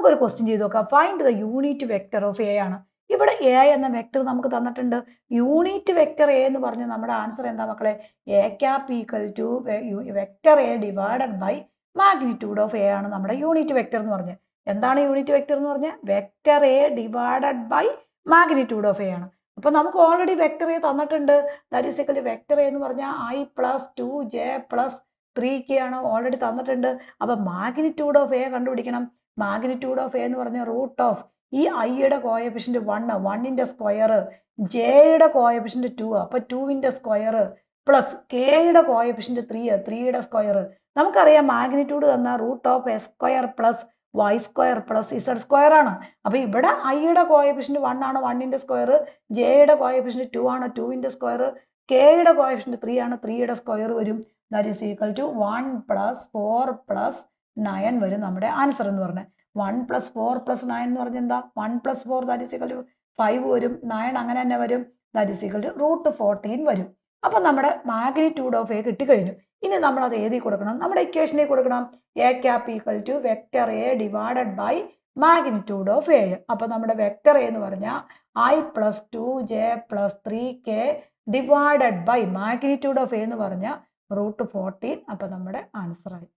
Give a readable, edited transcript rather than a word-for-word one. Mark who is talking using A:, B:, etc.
A: നമുക്കൊരു ക്വസ്റ്റ്യൻ ചെയ്ത് നോക്കാം. Find the unit vector of A ആണ്. ഇവിടെ എ എന്ന വെക്ടർ നമുക്ക് തന്നിട്ടുണ്ട്. യൂണിറ്റ് വെക്ടർ എ എന്ന് പറഞ്ഞ് നമ്മുടെ ആൻസർ എന്താ മക്കളെ? A cap equal to vector A divided by magnitude of A ആണ് നമ്മുടെ യൂണിറ്റ് വെക്ടർ എന്ന് പറഞ്ഞ്. എന്താണ് യൂണിറ്റ് വെക്ടർ എന്ന് പറഞ്ഞാൽ? Vector A divided by magnitude of A ആണ്. അപ്പൊ നമുക്ക് ഓൾറെഡി വെക്ടർ എ തന്നിട്ടുണ്ട്. That is equal to vector A എന്ന് പറഞ്ഞാൽ i plus 2j plus 3k ആണ് ഓൾറെഡി തന്നിട്ടുണ്ട്. അപ്പൊ മാഗ്നിറ്റ്യൂഡ് ഓഫ് എ കണ്ടുപിടിക്കണം. മാഗ്നിറ്റ്യൂഡ് ഓഫ് എ എന്ന് പറഞ്ഞാൽ റൂട്ട് ഓഫ് ഈ ഐയുടെ കോയഫിഷ്യന്റ് 1, 1ന്റെ സ്ക്വയർ, ജെയുടെ കോയഫിഷ്യന്റ് 2, അപ്പൊ 2ന്റെ സ്ക്വയർ പ്ലസ് കെയുടെ കോയഫിഷ്യന്റ് 3, 3യുടെ സ്ക്വയർ. നമുക്കറിയാം മാഗ്നിറ്റ്യൂഡ് തന്ന root of X square plus Y square plus Z square ആണ്. അപ്പൊ ഇവിടെ ഐയുടെ കോയഫിഷ്യന്റ് 1 ആണ്, 1ന്റെ സ്ക്വയർ, ജെയുടെ കോയഫിഷ്യന്റ് 2 ആണ്, 2ന്റെ സ്ക്വയർ, കെയുടെ കോയഫിഷ്യന്റ് 3 ആണ്, 3യുടെ സ്ക്വയർ വരും. That is equal to 1 plus 4 plus 9 വരും നമ്മുടെ ആൻസർ എന്ന് പറഞ്ഞത്. 1 പ്ലസ് 4 പ്ലസ് 9 എന്ന് പറഞ്ഞാൽ എന്താ? 1 plus 4 that is equal to 5 വരും. 9 അങ്ങനെ തന്നെ വരും. That is equal to root 14 വരും. അപ്പൊ നമ്മുടെ മാഗ്നിറ്റ്യൂഡ് ഓഫ് എ കിട്ടിക്കഴിഞ്ഞു. ഇനി നമ്മൾ അത് എഴുതി കൊടുക്കണം. നമ്മുടെ ഇക്വേഷനിൽ കൊടുക്കണം. A cap equal to vector A divided by magnitude of A. അപ്പൊ നമ്മുടെ വെക്ടർ എ എന്ന് പറഞ്ഞാൽ i plus 2j plus 3k divided by magnitude of A എന്ന് പറഞ്ഞാൽ റൂട്ട് 14. അപ്പൊ നമ്മുടെ ആൻസർ ആയി.